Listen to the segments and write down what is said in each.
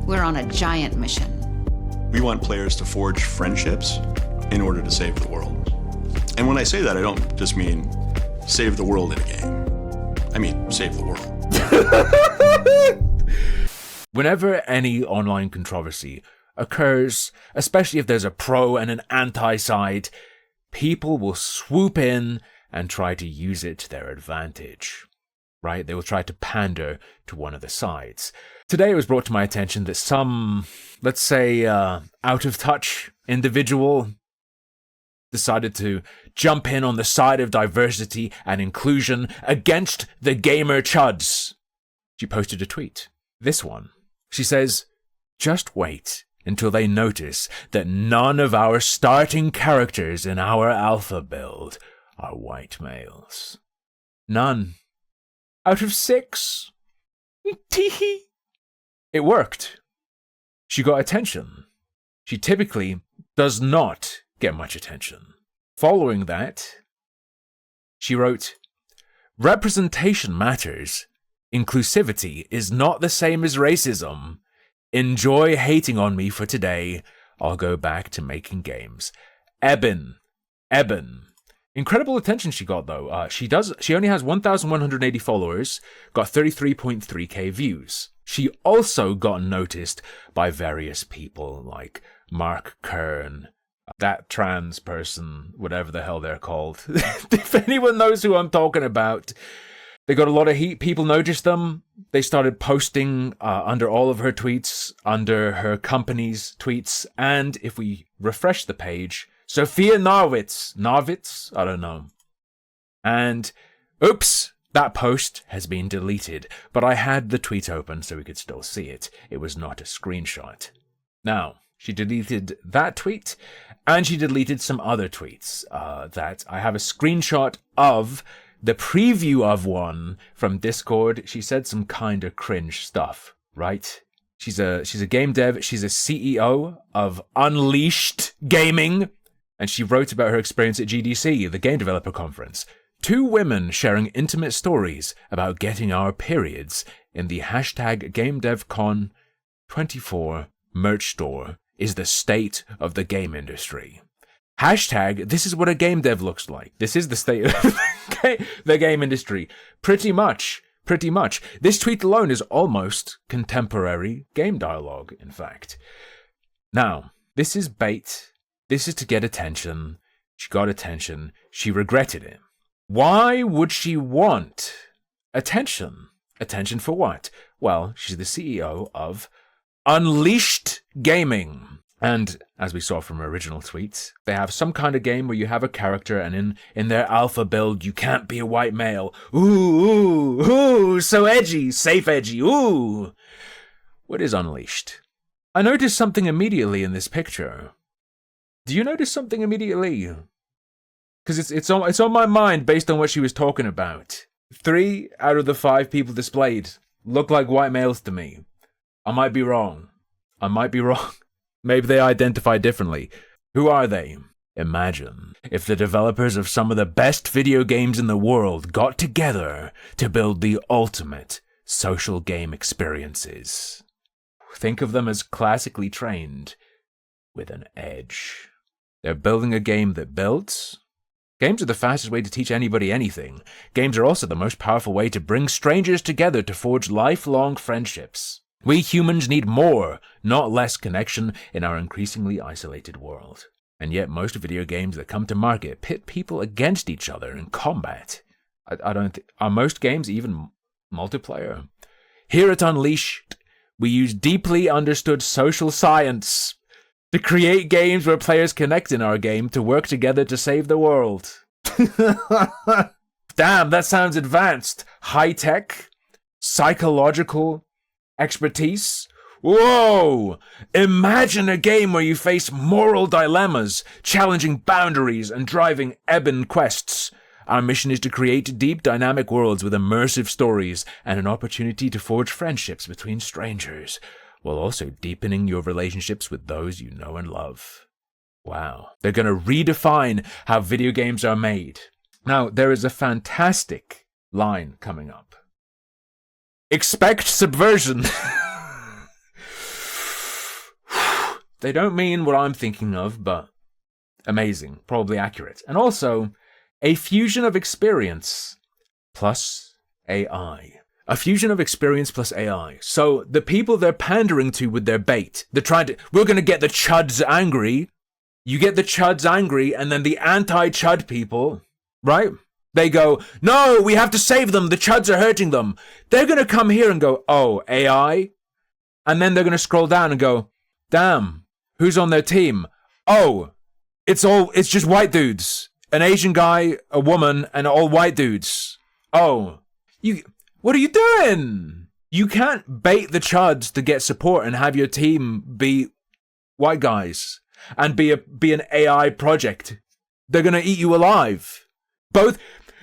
We're on a giant mission. We want players to forge friendships in order to save the world. And when I say that, I don't just mean save the world in a game. I mean, save the world. Whenever any online controversy occurs, especially if there's a pro and an anti-side, people will swoop in and try to use it to their advantage, right? They will try to pander to one of the sides. Today it was brought to my attention that some, let's say, out-of-touch individual decided to jump in on the side of diversity and inclusion against the gamer chuds. She posted a tweet. This one. She says, "Just wait until they notice that none of our starting characters in our alpha build are white males. None. Out of 6. Teehee. It worked. She got attention. She typically does not get much attention. Following that, she wrote, "Representation matters. Inclusivity is not the same as racism. Enjoy hating on me for today. I'll go back to making games." Eben. Incredible attention she got, though. She only has 1,180 followers, got 33.3k views. She also got noticed by various people like Mark Kern, that trans person, whatever the hell they're called. If anyone knows who I'm talking about, they got a lot of heat. People noticed them. They started posting under all of her tweets, under her company's tweets. And if we refresh the page, Sophia Narwitz? I don't know. And, oops, that post has been deleted. But I had the tweet open so we could still see it. It was not a screenshot. Now, she deleted that tweet, and she deleted some other tweets that I have a screenshot of. The preview of one from Discord. She said some kind of cringe stuff, right? She's a game dev. She's a CEO of Unleashed Gaming, and she wrote about her experience at GDC, the Game Developer Conference. 2 women sharing intimate stories about getting our periods in the hashtag GameDevCon24 merch store is the state of the game industry. Hashtag, this is what a game dev looks like. This is the state of the game industry. Pretty much. This tweet alone is almost contemporary game dialogue, in fact. Now, this is bait. This is to get attention. She got attention. She regretted it. Why would she want attention? Attention for what? Well, she's the CEO of Unleashed Gaming. And, as we saw from her original tweets, they have some kind of game where you have a character and in their alpha build, you can't be a white male. Ooh, so edgy, safe edgy, ooh. What is Unleashed? I noticed something immediately in this picture. Do you notice something immediately? Because it's on my mind based on what she was talking about. 3 out of the 5 people displayed look like white males to me. I might be wrong. Maybe they identify differently. Who are they? Imagine if the developers of some of the best video games in the world got together to build the ultimate social game experiences. Think of them as classically trained with an edge. They're building a game that builds. Games are the fastest way to teach anybody anything. Games are also the most powerful way to bring strangers together to forge lifelong friendships. We humans need more, not less connection in our increasingly isolated world. And yet most video games that come to market pit people against each other in combat. Are most games even multiplayer? Here at Unleashed, we use deeply understood social science to create games where players connect in our game to work together to save the world. Damn, that sounds advanced. High-tech, psychological expertise. Whoa! Imagine a game where you face moral dilemmas, challenging boundaries, and driving Eben quests. Our mission is to create deep, dynamic worlds with immersive stories and an opportunity to forge friendships between strangers, while also deepening your relationships with those you know and love. Wow. They're going to redefine how video games are made. Now, there is a fantastic line coming up. Expect subversion. They don't mean what I'm thinking of, but amazing, probably accurate. And also, a fusion of experience plus AI. A fusion of experience plus AI. So the people they're pandering to with their bait, we're going to get the chuds angry. You get the chuds angry, and then the anti-chud people, right? They go, no, we have to save them. The chuds are hurting them. They're going to come here and go, oh, AI? And then they're going to scroll down and go, damn, who's on their team? Oh, it's just white dudes. An Asian guy, a woman, and all white dudes. Oh, what are you doing? You can't bait the chuds to get support and have your team be white guys and be an AI project. They're going to eat you alive. Both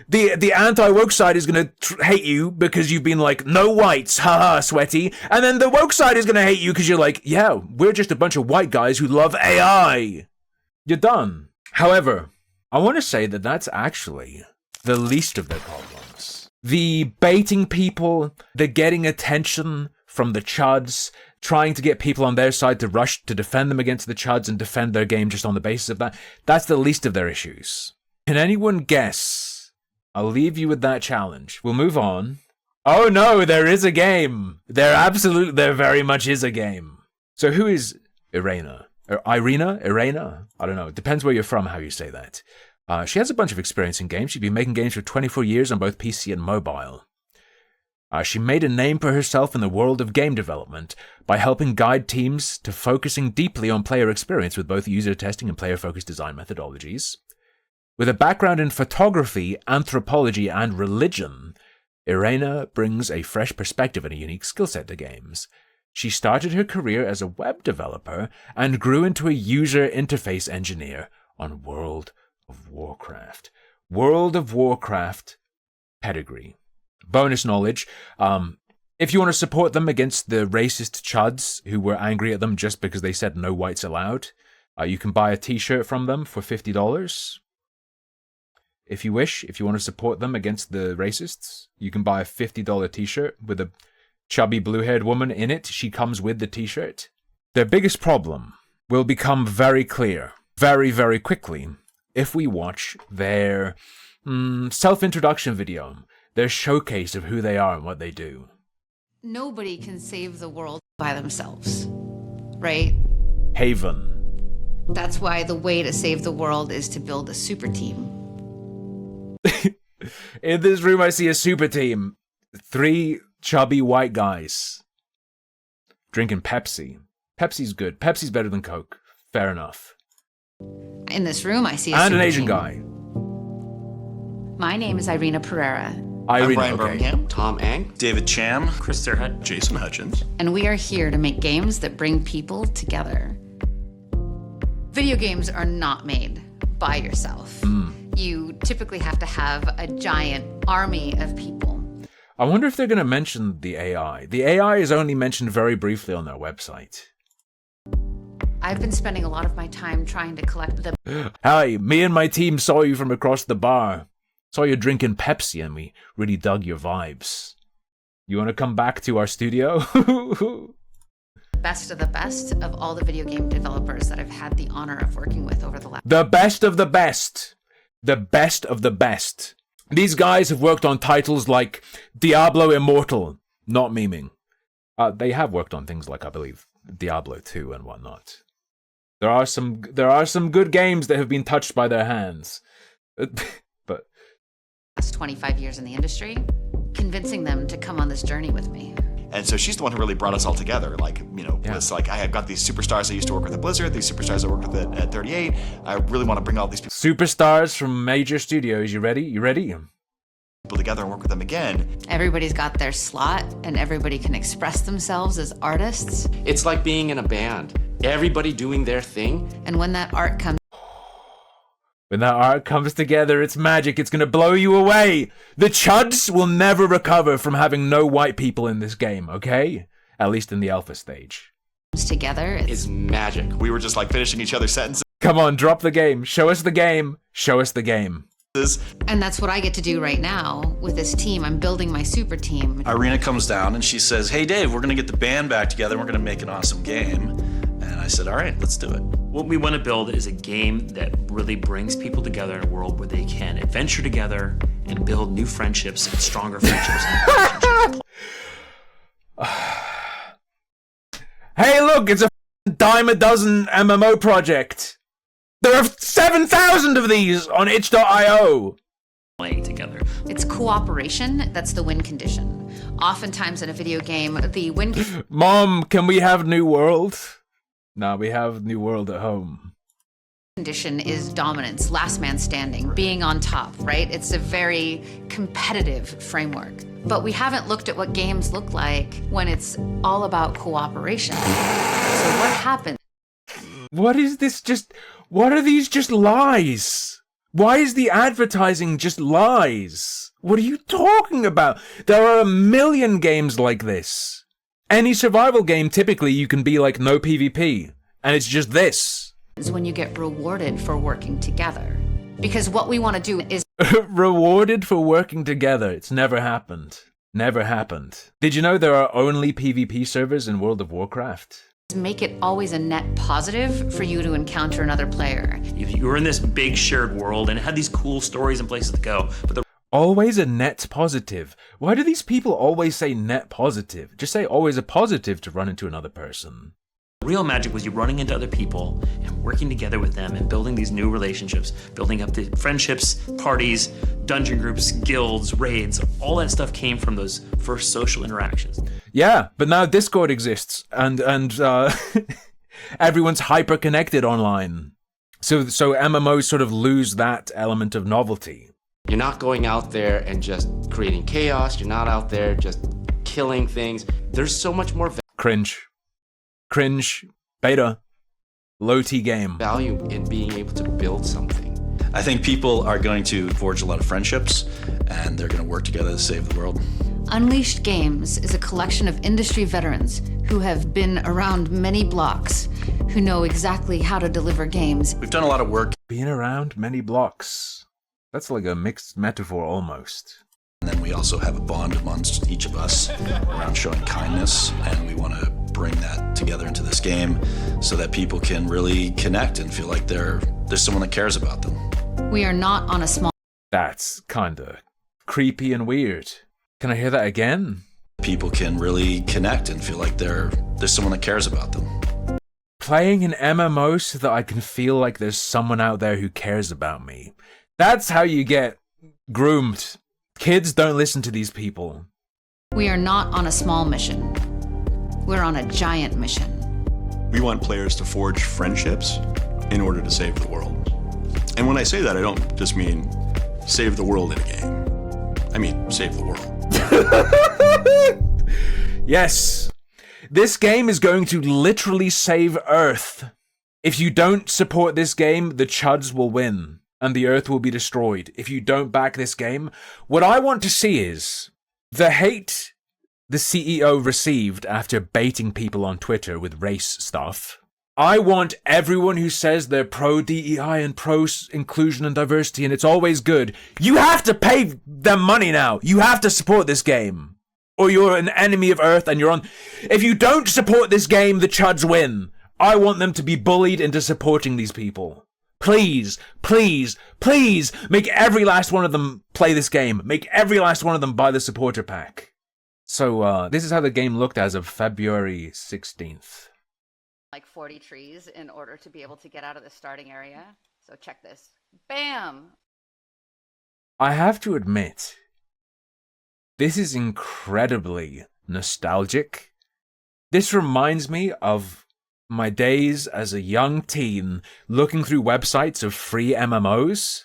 the anti-woke side is going to hate you because you've been like, no whites, haha, sweaty. And then the woke side is going to hate you because you're like, yeah, we're just a bunch of white guys who love AI. You're done. However, I want to say that that's actually the least of their problems. The baiting people, the getting attention from the chuds, trying to get people on their side to rush to defend them against the chuds and defend their game just on the basis of that, that's the least of their issues. Can anyone guess? I'll leave you with that challenge. We'll move on. Oh no, there is a game. There very much is a game. So who is Irena? Irena? I don't know. It depends where you're from, how you say that. She has a bunch of experience in games. She's been making games for 24 years on both PC and mobile. She made a name for herself in the world of game development by helping guide teams to focusing deeply on player experience with both user testing and player-focused design methodologies. With a background in photography, anthropology, and religion, Irena brings a fresh perspective and a unique skill set to games. She started her career as a web developer and grew into a user interface engineer on World of Warcraft. World of Warcraft pedigree. Bonus knowledge, if you want to support them against the racist chuds who were angry at them just because they said no whites allowed, you can buy a t-shirt from them for $50. If you wish, if you want to support them against the racists, you can buy a $50 t-shirt with a chubby blue-haired woman in it. She comes with the t-shirt. Their biggest problem will become very clear very, very quickly if we watch their self-introduction video, their showcase of who they are and what they do. Nobody can save the world by themselves, right? Haven. That's why the way to save the world is to build a super team. In this room, I see a super team. 3 chubby white guys drinking Pepsi. Pepsi's good. Pepsi's better than Coke. Fair enough. In this room, I see a and super an Asian team. guy. My name is Irena Pereira, I'm Brian okay. Birmingham, Tom Ang, David Cham, Chris Terhut, Jason Hutchins. and we are here to make games that bring people together. Video games are not made by yourself. You typically have to have a giant army of people. I wonder if they're going to mention the AI. The AI is only mentioned very briefly on their website. I've been spending a lot of my time trying to collect the Hi, me and my team saw you from across the bar. Saw you drinking Pepsi and we really dug your vibes. You want to come back to our studio? best of all the video game developers that I've had the honor of working with over the last. The best of the best. The best of the best. These guys have worked on titles like Diablo Immortal. Not memeing. They have worked on things like, I believe, Diablo 2 and whatnot. There are some good games that have been touched by their hands. But Last 25 years in the industry, convincing them to come on this journey with me. and so she's the one who really brought us all together. Like, you know, Yeah. was like, I have got these superstars I used to work with at Blizzard, these superstars I worked with at 38. I really want to bring all these superstars from major studios, you ready? You ready? people together and work with them again. Everybody's got their slot, and everybody can express themselves as artists. It's like being in a band. Everybody doing their thing. And when that art comes When that art comes together, it's magic. It's going to blow you away. The chuds will never recover from having no white people in this game, okay? At least in the alpha stage. together, Is magic. We were just like finishing each other's sentences. Come on, drop the game. Show us the game. Show us the game. and that's what I get to do right now with this team. I'm building my super team. Irena comes down and she says, hey Dave, we're gonna get the band back together, we're gonna make an awesome game. And I said, all right, let's do it. What we want to build is a game that really brings people together in a world where they can adventure together and build new friendships and stronger friendships and relationships. Hey, look, it's a dime a dozen MMO project. There are 7,000 of these on itch.io. Playing together. It's cooperation that's the win condition. Oftentimes in a video game, the win Mom, can we have New World? No, we have New World at home. condition is dominance, last man standing, being on top, right? It's a very competitive framework. But we haven't looked at what games look like when it's all about cooperation. So what happens? What is this just... What are these just lies? Why is the advertising just lies? What are you talking about? There are a million games like this. Any survival game, typically, you can be like no PvP. And it's just this. Is when you get rewarded for working together. Because what we want to do is Rewarded for working together. It's never happened. Never happened. Did you know there are only PvP servers in World of Warcraft? make it always a net positive for you to encounter another player. You were in this big shared world and it had these cool stories and places to go, but the Always a net positive. Why do these people always say net positive? Just say always a positive to run into another person. real magic was you running into other people and working together with them and building these new relationships, building up the friendships, parties, dungeon groups, guilds, raids. All that stuff came from those first social interactions. Yeah, but now Discord exists and everyone's hyper connected online. So MMOs sort of lose that element of novelty. You're not going out there and just creating chaos. You're not out there just killing things. There's so much more Cringe, beta, low-T game. value in being able to build something. I think people are going to forge a lot of friendships, and they're going to work together to save the world. Unleashed Games is a collection of industry veterans who have been around many blocks, who know exactly how to deliver games. We've done a lot of work, Being around many blocks. That's like a mixed metaphor almost. and then we also have a bond amongst each of us around showing kindness, and we want to bring that together into this game so that people can really connect and feel like there's someone that cares about them. We are not on a small That's kinda creepy and weird. Can I hear that again? People can really connect and feel like there's someone that cares about them. Playing an MMO so that I can feel like there's someone out there who cares about me. That's how you get groomed. Kids don't listen to these people. We are not on a small mission. We're on a giant mission. We want players to forge friendships in order to save the world. And when I say that, I don't just mean save the world in a game. I mean, save the world. Yes. This game is going to literally save Earth. If you don't support this game, the Chuds will win. And the Earth will be destroyed. If you don't back this game, what I want to see is the hate the CEO received after baiting people on Twitter with race stuff. I want everyone who says they're pro-DEI and pro-inclusion and diversity and it's always good. You have to pay them money now. You have to support this game. Or you're an enemy of Earth and you're on... If you don't support this game, the Chuds win. I want them to be bullied into supporting these people. Please, please, please make every last one of them play this game. Make every last one of them buy the supporter pack. So, this is how the game looked as of February 16th. Like 40 trees in order to be able to get out of the starting area. So check this. Bam! I have to admit, this is incredibly nostalgic. This reminds me of my days as a young teen looking through websites of free MMOs.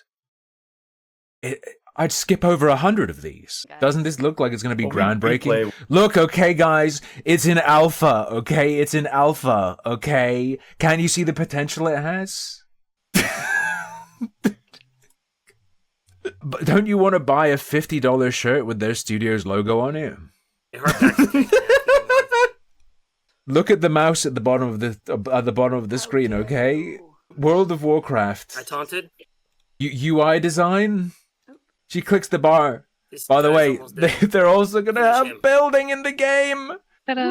I'd skip over 100 of these. Doesn't this look like it's going to be groundbreaking? Look, okay, guys, it's in alpha, okay? It's in alpha, okay? Can you see the potential it has? But don't you want to buy a $50 shirt with their studio's logo on it? Look at the mouse at the bottom of the screen, okay? World of Warcraft. I taunted. UI design. She clicks the bar. By the way, they're also gonna have building in the game. I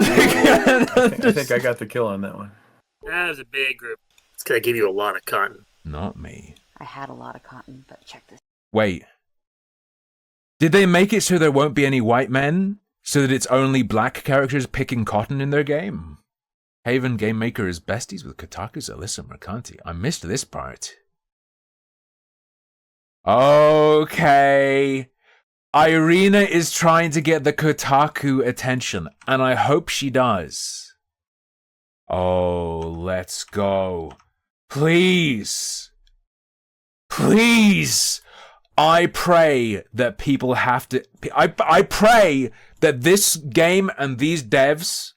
think I got the kill on that one. That was a big group. It's gonna give you a lot of cotton. Not me. I had a lot of cotton, but check this. Wait. Did they make it so there won't be any white men? So that it's only black characters picking cotton in their game? Haven Game Maker is besties with Kotaku's Alyssa Mercanti. I missed this part. Okay. Irina is trying to get the Kotaku attention, and I hope she does. Oh, let's go. Please. Please. I pray that people have to... I pray that this game and these devs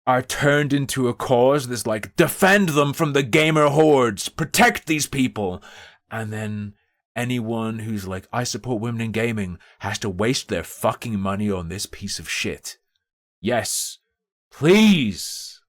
are turned into a cause that's like, defend them from the gamer hordes, protect these people. And then anyone who's like, I support women in gaming, has to waste their fucking money on this piece of shit. Yes. Please.